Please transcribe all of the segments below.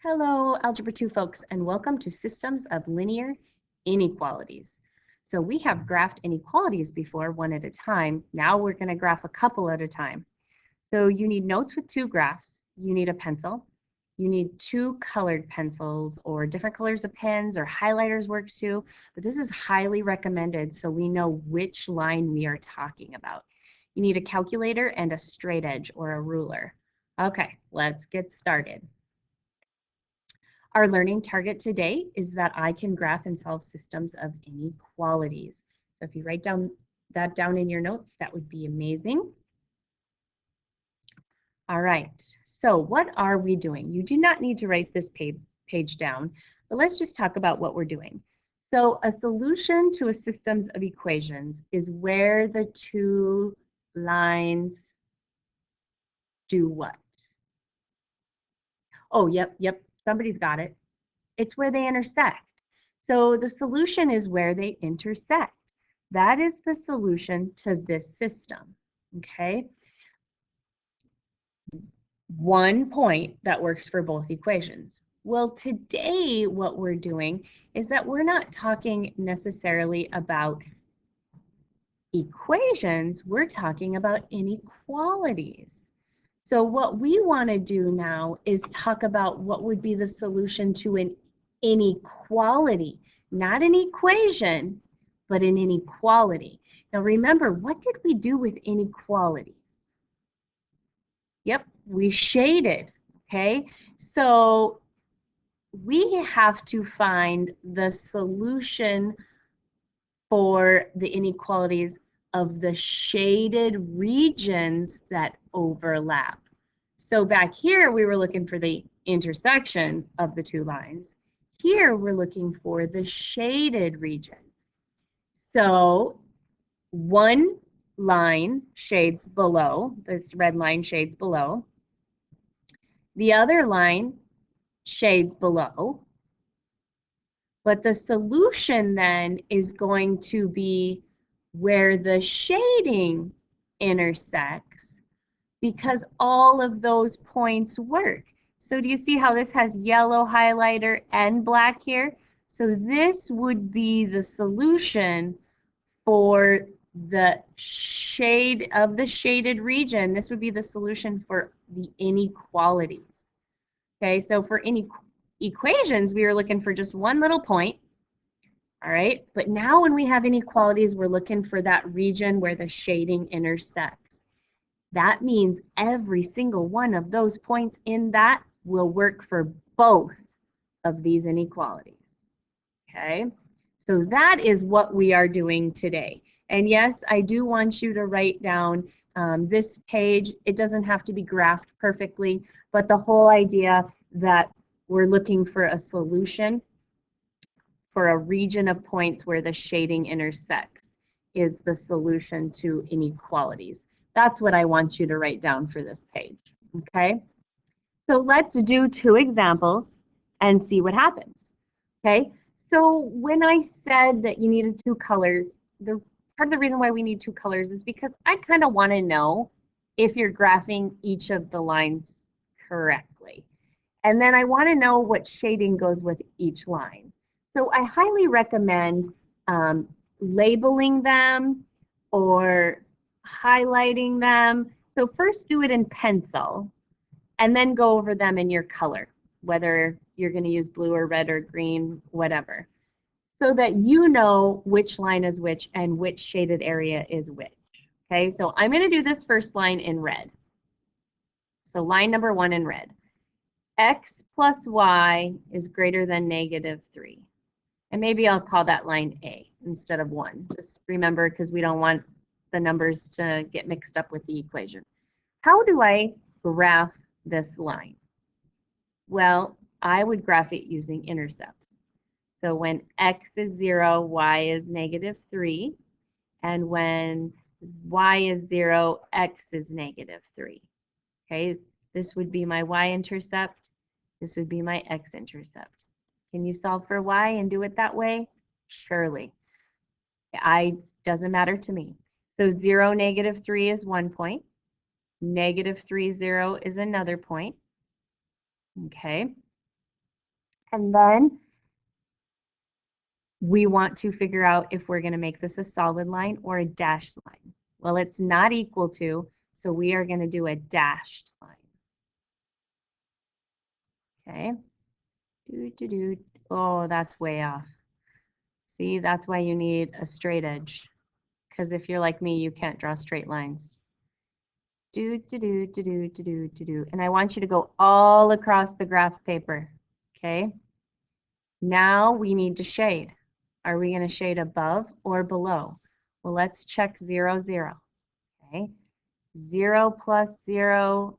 Hello, Algebra 2 folks, and welcome to Systems of Linear Inequalities. So we have graphed inequalities before, one at a time. Now we're going to graph a couple at a time. So you need notes with two graphs. You need a pencil. You need two colored pencils, or different colors of pens, or highlighters work too. But this is highly recommended so we know which line we are talking about. You need a calculator and a straight edge or a ruler. Okay, let's get started. Our learning target today is that I can graph and solve systems of inequalities. So if you write that down in your notes, that would be amazing. All right, so what are we doing? You do not need to write this page down, but let's just talk about what we're doing. So a solution to a systems of equations is where the two lines do what? Oh, yep, somebody's got it. It's where they intersect. So the solution is where they intersect. That is the solution to this system, okay? One point that works for both equations. Well, today what we're doing is that we're not talking necessarily about equations, we're talking about inequalities. So what we want to do now is talk about what would be the solution to an inequality, not an equation, but an inequality. Now remember, what did we do with inequalities? Yep, we shaded, okay? So we have to find the solution for the inequalities of the shaded regions that overlap. So back here, we were looking for the intersection of the two lines. Here, we're looking for the shaded region. So one line shades below, this red line shades below. The other line shades below. But the solution then is going to be where the shading intersects, because all of those points work. So do you see how this has yellow highlighter and black here? So this would be the solution for the shade of the shaded region. This would be the solution for the inequalities. Okay, so for equations, we were looking for just one little point. All right, but now when we have inequalities, we're looking for that region where the shading intersects. That means every single one of those points in that will work for both of these inequalities. Okay, so that is what we are doing today. And yes, I do want you to write down this page. It doesn't have to be graphed perfectly, but the whole idea that we're looking for a solution for a region of points where the shading intersects is the solution to inequalities. That's what I want you to write down for this page, okay? So let's do two examples and see what happens, okay? So when I said that you needed two colors, part of the reason why we need two colors is because I kind of want to know if you're graphing each of the lines correctly. And then I want to know what shading goes with each line. So I highly recommend labeling them or highlighting them. So first do it in pencil and then go over them in your color, whether you're going to use blue or red or green, whatever, so that you know which line is which and which shaded area is which. Okay, so I'm going to do this first line in red. So line number 1 in red. X plus y is greater than -3. And maybe I'll call that line A instead of 1. Just remember, because we don't want the numbers to get mixed up with the equation. How do I graph this line? Well, I would graph it using intercepts. So when x is 0, y is -3. And when y is 0, x is -3. Okay, this would be my y-intercept. This would be my x-intercept. Can you solve for y and do it that way? Surely. Doesn't matter to me. So 0, -3 is 1 point. -3, 0 is another point. Okay. And then we want to figure out if we're going to make this a solid line or a dashed line. Well, it's not equal to, so we are going to do a dashed line. Okay. Oh, that's way off. See, that's why you need a straight edge. Because if you're like me, you can't draw straight lines. And I want you to go all across the graph paper. Okay. Now we need to shade. Are we going to shade above or below? Well, let's check 0, 0. Okay. 0 plus 0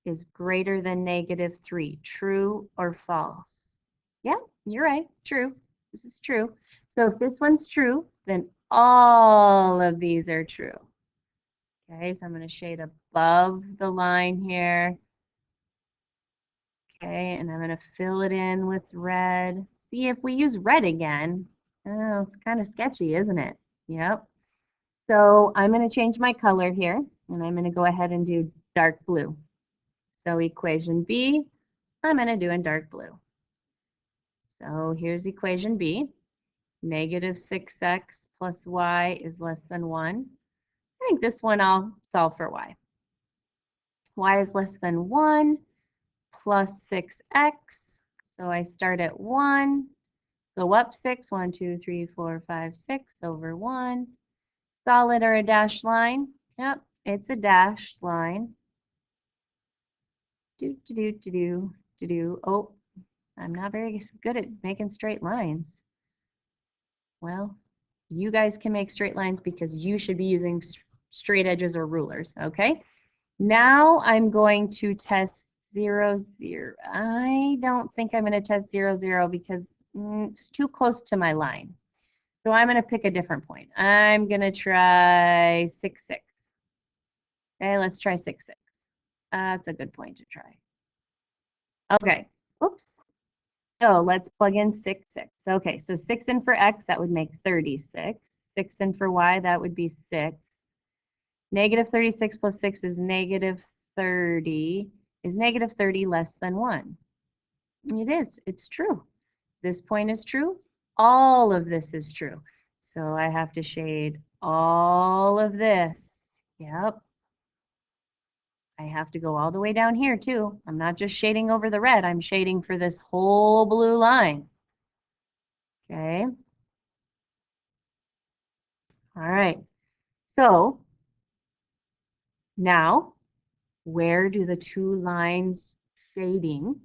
is greater than -3. True or false? Yeah, you're right. True. This is true. So if this one's true, then all of these are true. Okay, so I'm going to shade above the line here. Okay, and I'm going to fill it in with red. See, if we use red again, oh, it's kind of sketchy, isn't it? Yep. So I'm going to change my color here, and I'm going to go ahead and do dark blue. So equation B, I'm going to do in dark blue. So here's equation B. -6x plus y is less than 1. I think this one I'll solve for y. Y is less than 1 plus 6x. So I start at 1, go up 6, 1, 2, 3, 4, 5, 6 over 1. Solid or a dashed line? Yep, it's a dashed line. Oh, I'm not very good at making straight lines. Well, you guys can make straight lines because you should be using straight edges or rulers, okay? Now I'm going to test 0, 0. I don't think I'm going to test 0, 0 because it's too close to my line. So I'm going to pick a different point. I'm going to try 6, 6. Okay, let's try 6, 6. That's a good point to try. Okay, oops. So let's plug in 6, 6. Okay, so 6 in for x, that would make 36. 6 in for y, that would be 6. -36 plus 6 is -30. Is -30 less than 1? It is. It's true. This point is true. All of this is true. So I have to shade all of this. Yep. I have to go all the way down here too. I'm not just shading over the red. I'm shading for this whole blue line. Okay. All right. So now, where do the two lines shading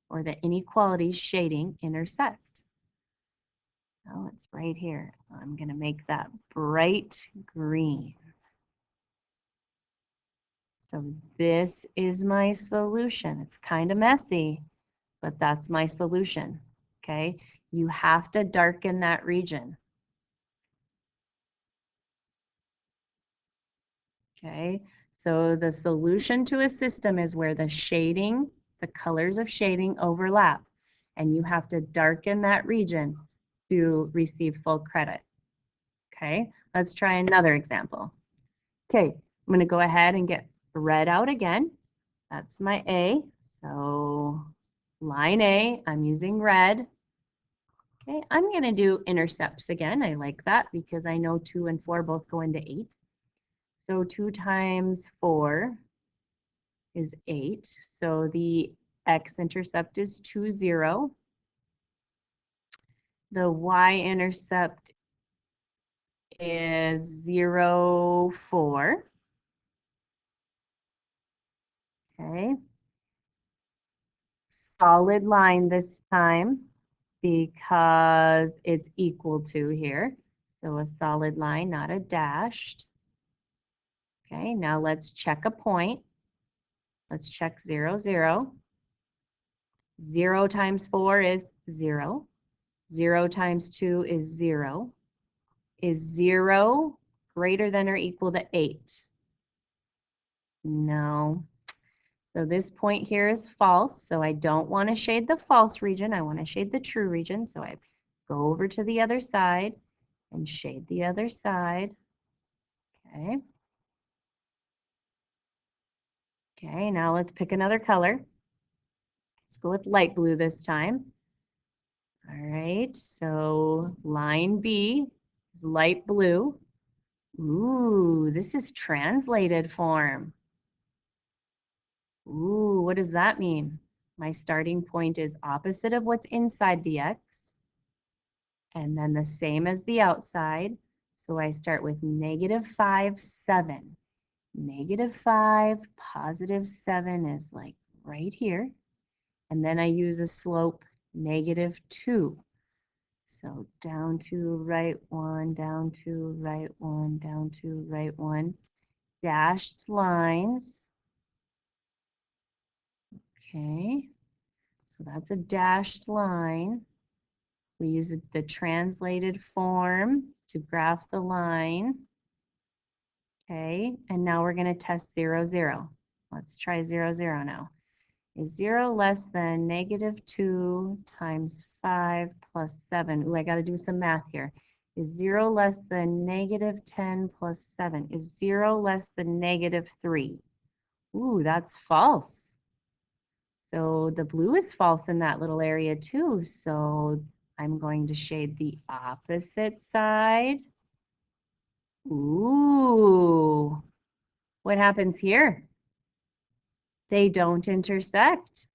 or the inequalities shading intersect? Oh, it's right here. I'm going to make that bright green. So this is my solution. It's kind of messy, but that's my solution. Okay, you have to darken that region. Okay, so the solution to a system is where the shading, the colors of shading overlap, and you have to darken that region to receive full credit. Okay, let's try another example. Okay, I'm going to go ahead and get red out again. That's my A. So line A, I'm using red. Okay, I'm going to do intercepts again. I like that because I know 2 and 4 both go into 8. So 2 times 4 is 8. So the x-intercept is 2, 0. The y-intercept is 0, 4. Okay. Solid line this time because it's equal to here. So a solid line, not a dashed. Okay, now let's check a point. Let's check 0, 0. 0 times 4 is 0. 0 times 2 is 0. Is 0 greater than or equal to 8? No. So this point here is false, so I don't want to shade the false region. I want to shade the true region. So I go over to the other side and shade the other side. Okay. Okay, now let's pick another color. Let's go with light blue this time. All right, so line B is light blue. Ooh, this is translated form. Ooh, what does that mean? My starting point is opposite of what's inside the x, and then the same as the outside. So I start with -5, 7. -5, +7 is like right here. And then I use a slope -2. So down to right 1, down to right 1, down to right 1. Dashed lines. Okay, so that's a dashed line. We use the translated form to graph the line. Okay, and now we're going to test 0, 0. Let's try 0, 0 now. Is 0 less than -2 times 5 plus 7? Ooh, I got to do some math here. Is 0 less than -10 plus 7? Is 0 less than -3? Ooh, that's false. So the blue is false in that little area too. So I'm going to shade the opposite side. Ooh, what happens here? They don't intersect.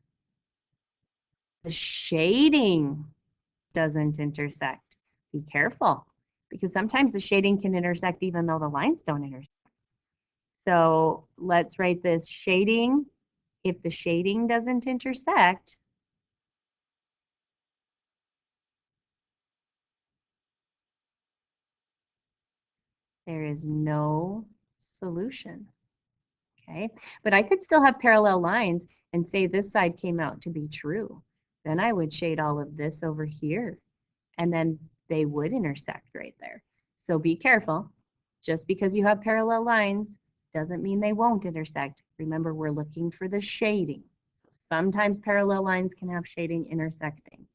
The shading doesn't intersect. Be careful, because sometimes the shading can intersect even though the lines don't intersect. So let's write this shading. If the shading doesn't intersect, there is no solution. Okay, but I could still have parallel lines and say this side came out to be true. Then I would shade all of this over here, and then they would intersect right there. So be careful. Just because you have parallel lines doesn't mean they won't intersect. Remember, we're looking for the shading. So sometimes parallel lines can have shading intersecting.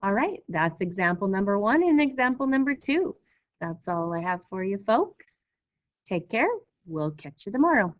All right, that's example number 1 and example number 2. That's all I have for you folks. Take care. We'll catch you tomorrow.